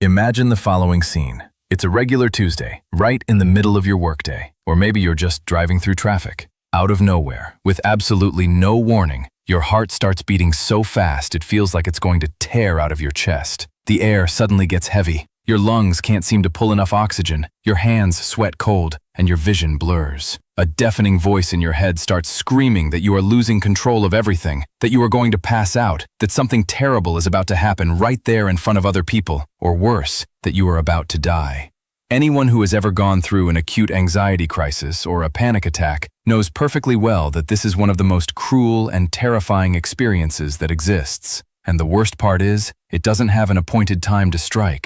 Imagine the following scene. It's a regular Tuesday, right in the middle of your workday. Or maybe you're just driving through traffic. Out of nowhere, with absolutely no warning, your heart starts beating so fast it feels like it's going to tear out of your chest. The air suddenly gets heavy. Your lungs can't seem to pull enough oxygen. Your hands sweat cold, and your vision blurs. A deafening voice in your head starts screaming that you are losing control of everything, that you are going to pass out, that something terrible is about to happen right there in front of other people, or worse, that you are about to die. Anyone who has ever gone through an acute anxiety crisis or a panic attack knows perfectly well that this is one of the most cruel and terrifying experiences that exists. And the worst part is, it doesn't have an appointed time to strike.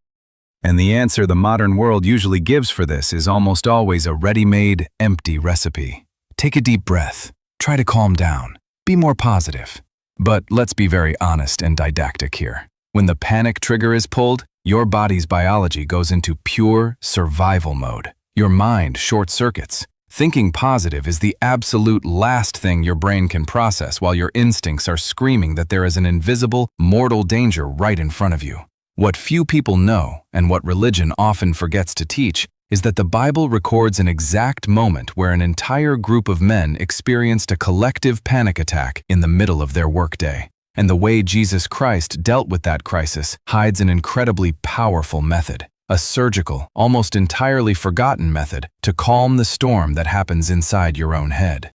And the answer the modern world usually gives for this is almost always a ready-made, empty recipe. Take a deep breath. Try to calm down. Be more positive. But let's be very honest and didactic here. When the panic trigger is pulled, your body's biology goes into pure survival mode. Your mind short-circuits. Thinking positive is the absolute last thing your brain can process while your instincts are screaming that there is an invisible, mortal danger right in front of you. What few people know, and what religion often forgets to teach, is that the Bible records an exact moment where an entire group of men experienced a collective panic attack in the middle of their workday. And the way Jesus Christ dealt with that crisis hides an incredibly powerful method, a surgical, almost entirely forgotten method to calm the storm that happens inside your own head.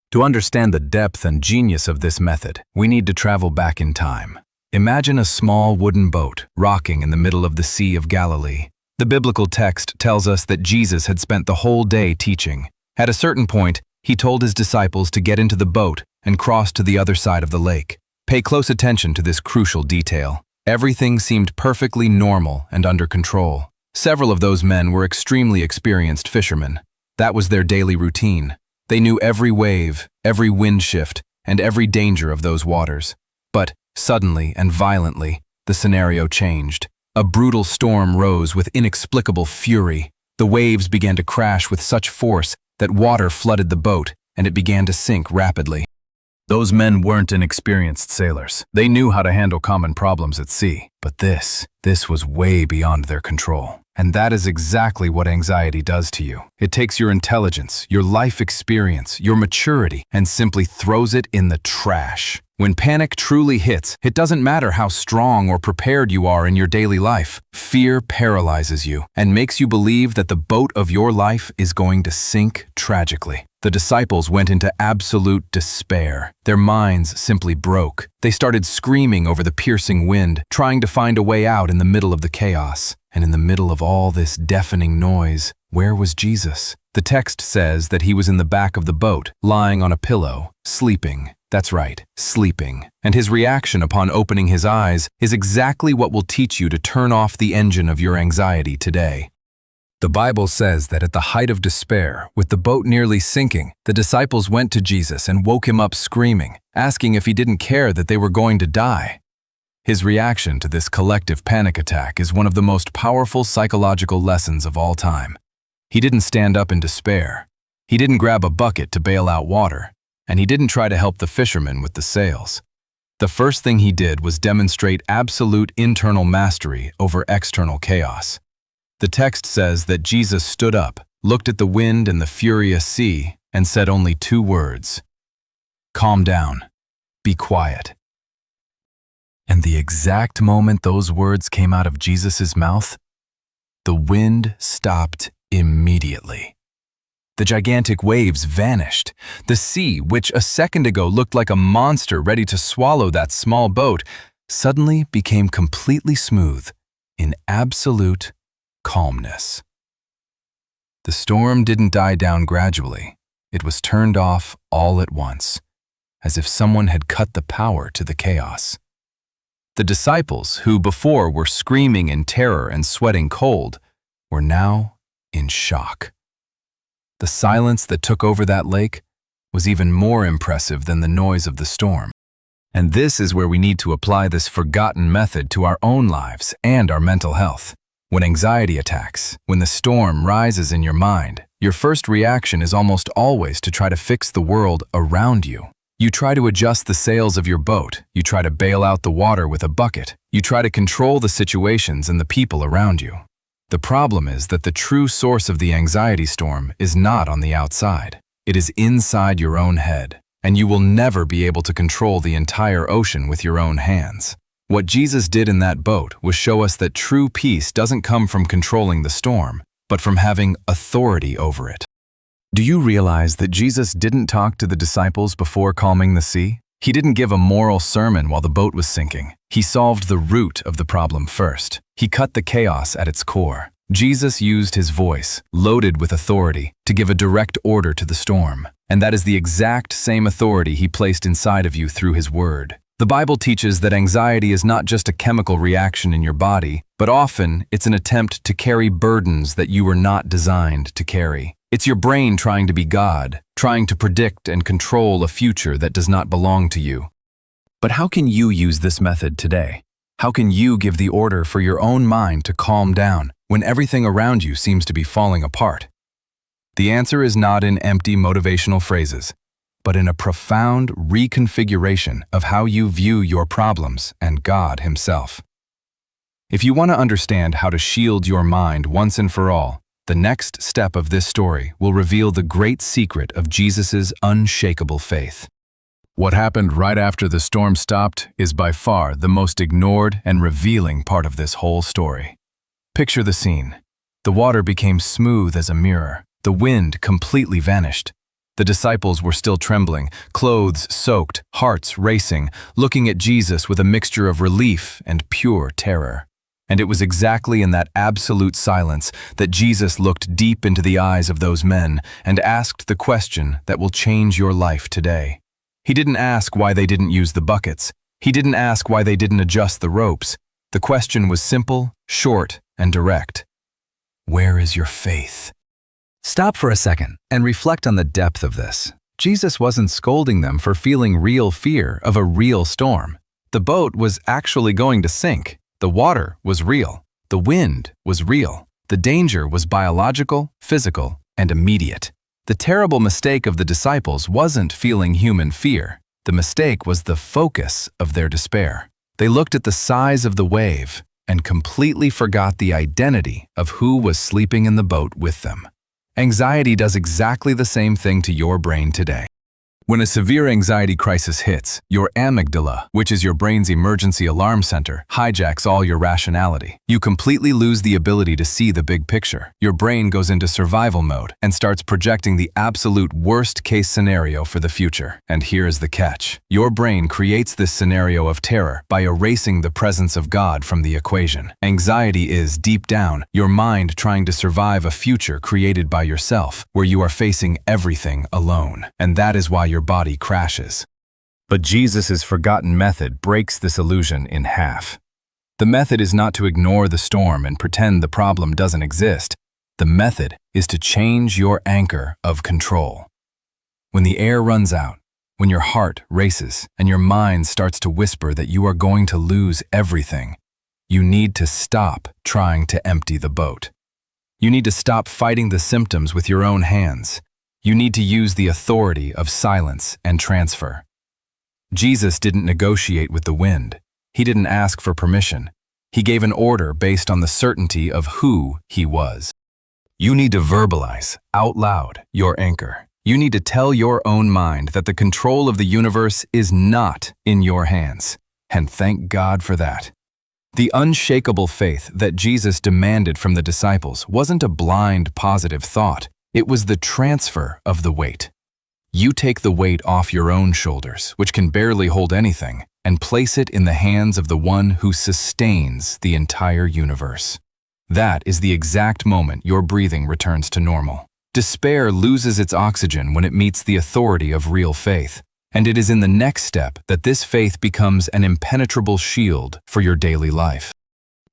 To understand the depth and genius of this method, we need to travel back in time. Imagine a small wooden boat rocking in the middle of the Sea of Galilee. The biblical text tells us that Jesus had spent the whole day teaching. At a certain point, he told his disciples to get into the boat and cross to the other side of the lake. Pay close attention to this crucial detail. Everything seemed perfectly normal and under control. Several of those men were extremely experienced fishermen. That was their daily routine. They knew every wave, every wind shift, and every danger of those waters. But suddenly and violently, the scenario changed. A brutal storm rose with inexplicable fury. The waves began to crash with such force that water flooded the boat, and it began to sink rapidly. Those men weren't inexperienced sailors. They knew how to handle common problems at sea. But this was way beyond their control. And that is exactly what anxiety does to you. It takes your intelligence, your life experience, your maturity, and simply throws it in the trash. When panic truly hits, it doesn't matter how strong or prepared you are in your daily life. Fear paralyzes you and makes you believe that the boat of your life is going to sink tragically. The disciples went into absolute despair. Their minds simply broke. They started screaming over the piercing wind, trying to find a way out in the middle of the chaos. And in the middle of all this deafening noise, where was Jesus? The text says that he was in the back of the boat, lying on a pillow, sleeping. That's right, sleeping. And his reaction upon opening his eyes is exactly what will teach you to turn off the engine of your anxiety today. The Bible says that at the height of despair, with the boat nearly sinking, the disciples went to Jesus and woke him up screaming, asking if he didn't care that they were going to die. His reaction to this collective panic attack is one of the most powerful psychological lessons of all time. He didn't stand up in despair. He didn't grab a bucket to bail out water. And he didn't try to help the fishermen with the sails. The first thing he did was demonstrate absolute internal mastery over external chaos. The text says that Jesus stood up, looked at the wind and the furious sea, and said only 2 words. Calm down. Be quiet. And the exact moment those words came out of Jesus' mouth, the wind stopped immediately. The gigantic waves vanished. The sea, which a second ago looked like a monster ready to swallow that small boat, suddenly became completely smooth, in absolute calmness. The storm didn't die down gradually. It was turned off all at once, as if someone had cut the power to the chaos. The disciples, who before were screaming in terror and sweating cold, were now in shock. The silence that took over that lake was even more impressive than the noise of the storm. And this is where we need to apply this forgotten method to our own lives and our mental health. When anxiety attacks, when the storm rises in your mind, your first reaction is almost always to try to fix the world around you. You try to adjust the sails of your boat. You try to bail out the water with a bucket. You try to control the situations and the people around you. The problem is that the true source of the anxiety storm is not on the outside. It is inside your own head, and you will never be able to control the entire ocean with your own hands. What Jesus did in that boat was show us that true peace doesn't come from controlling the storm, but from having authority over it. Do you realize that Jesus didn't talk to the disciples before calming the sea? He didn't give a moral sermon while the boat was sinking. He solved the root of the problem first. He cut the chaos at its core. Jesus used his voice, loaded with authority, to give a direct order to the storm. And that is the exact same authority he placed inside of you through his word. The Bible teaches that anxiety is not just a chemical reaction in your body, but often it's an attempt to carry burdens that you were not designed to carry. It's your brain trying to be God, trying to predict and control a future that does not belong to you. But how can you use this method today? How can you give the order for your own mind to calm down when everything around you seems to be falling apart? The answer is not in empty motivational phrases, but in a profound reconfiguration of how you view your problems and God himself. If you want to understand how to shield your mind once and for all, the next step of this story will reveal the great secret of Jesus' unshakable faith. What happened right after the storm stopped is by far the most ignored and revealing part of this whole story. Picture the scene. The water became smooth as a mirror. The wind completely vanished. The disciples were still trembling, clothes soaked, hearts racing, looking at Jesus with a mixture of relief and pure terror. And it was exactly in that absolute silence that Jesus looked deep into the eyes of those men and asked the question that will change your life today. He didn't ask why they didn't use the buckets. He didn't ask why they didn't adjust the ropes. The question was simple, short, and direct. Where is your faith? Stop for a second and reflect on the depth of this. Jesus wasn't scolding them for feeling real fear of a real storm. The boat was actually going to sink. The water was real. The wind was real. The danger was biological, physical, and immediate. The terrible mistake of the disciples wasn't feeling human fear. The mistake was the focus of their despair. They looked at the size of the wave and completely forgot the identity of who was sleeping in the boat with them. Anxiety does exactly the same thing to your brain today. When a severe anxiety crisis hits, your amygdala, which is your brain's emergency alarm center, hijacks all your rationality. You completely lose the ability to see the big picture. Your brain goes into survival mode and starts projecting the absolute worst-case scenario for the future. And here's the catch. Your brain creates this scenario of terror by erasing the presence of God from the equation. Anxiety is, deep down, your mind trying to survive a future created by yourself, where you are facing everything alone. And that is why your body crashes. But Jesus' forgotten method breaks this illusion in half. The method is not to ignore the storm and pretend the problem doesn't exist. The method is to change your anchor of control. When the air runs out, when your heart races and your mind starts to whisper that you are going to lose everything, you need to stop trying to empty the boat. You need to stop fighting the symptoms with your own hands. You need to use the authority of silence and transfer. Jesus didn't negotiate with the wind. He didn't ask for permission. He gave an order based on the certainty of who he was. You need to verbalize, out loud, your anchor. You need to tell your own mind that the control of the universe is not in your hands. And thank God for that. The unshakable faith that Jesus demanded from the disciples wasn't a blind, positive thought. It was the transfer of the weight. You take the weight off your own shoulders, which can barely hold anything, and place it in the hands of the one who sustains the entire universe. That is the exact moment your breathing returns to normal. Despair loses its oxygen when it meets the authority of real faith, and it is in the next step that this faith becomes an impenetrable shield for your daily life.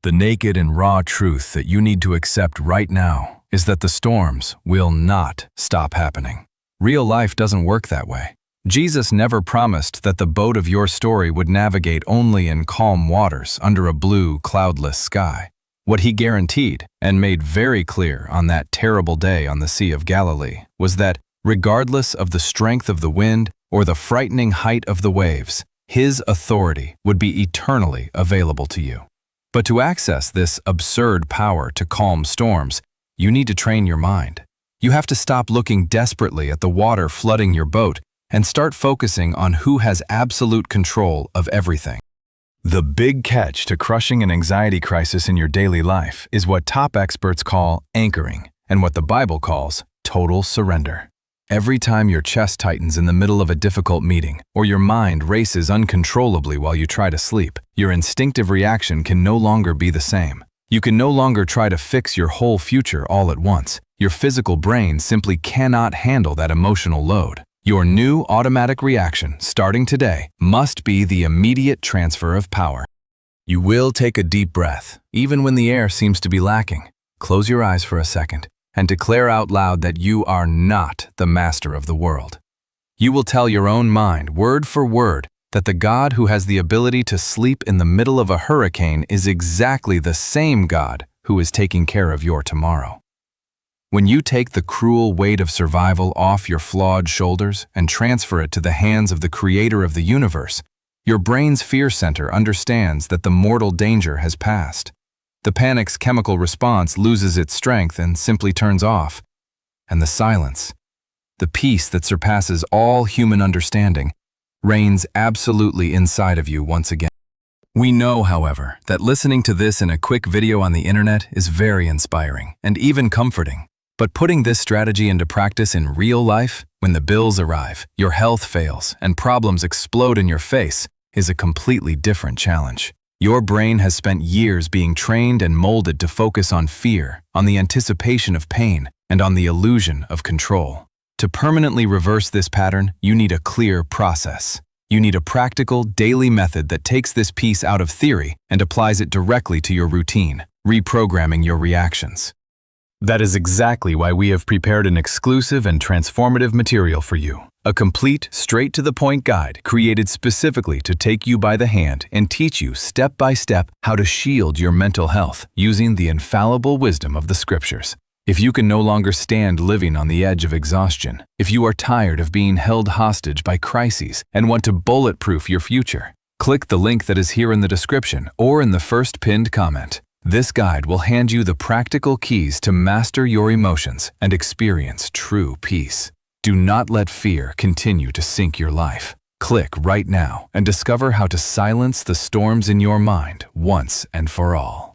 The naked and raw truth that you need to accept right now is that the storms will not stop happening. Real life doesn't work that way. Jesus never promised that the boat of your story would navigate only in calm waters under a blue, cloudless sky. What he guaranteed, and made very clear on that terrible day on the Sea of Galilee, was that, regardless of the strength of the wind, or the frightening height of the waves, His authority would be eternally available to you. But to access this absurd power to calm storms, you need to train your mind. You have to stop looking desperately at the water flooding your boat and start focusing on who has absolute control of everything. The big catch to crushing an anxiety crisis in your daily life is what top experts call anchoring and what the Bible calls total surrender. Every time your chest tightens in the middle of a difficult meeting or your mind races uncontrollably while you try to sleep, your instinctive reaction can no longer be the same. You can no longer try to fix your whole future all at once. Your physical brain simply cannot handle that emotional load. Your new automatic reaction, starting today, must be the immediate transfer of power. You will take a deep breath, even when the air seems to be lacking. Close your eyes for a second and declare out loud that you are not the master of the world. You will tell your own mind, word for word, that the God who has the ability to sleep in the middle of a hurricane is exactly the same God who is taking care of your tomorrow. When you take the cruel weight of survival off your flawed shoulders and transfer it to the hands of the Creator of the universe, your brain's fear center understands that the mortal danger has passed. The panic's chemical response loses its strength and simply turns off. And the silence, the peace that surpasses all human understanding, reigns absolutely inside of you once again. We know, however, that listening to this in a quick video on the internet is very inspiring and even comforting. But putting this strategy into practice in real life, when the bills arrive, your health fails, and problems explode in your face, is a completely different challenge. Your brain has spent years being trained and molded to focus on fear, on the anticipation of pain, and on the illusion of control. To permanently reverse this pattern, you need a clear process. You need a practical, daily method that takes this piece out of theory and applies it directly to your routine, reprogramming your reactions. That is exactly why we have prepared an exclusive and transformative material for you. A complete, straight-to-the-point guide created specifically to take you by the hand and teach you step-by-step how to shield your mental health using the infallible wisdom of the Scriptures. If you can no longer stand living on the edge of exhaustion, if you are tired of being held hostage by crises and want to bulletproof your future, click the link that is here in the description or in the first pinned comment. This guide will hand you the practical keys to master your emotions and experience true peace. Do not let fear continue to sink your life. Click right now and discover how to silence the storms in your mind once and for all.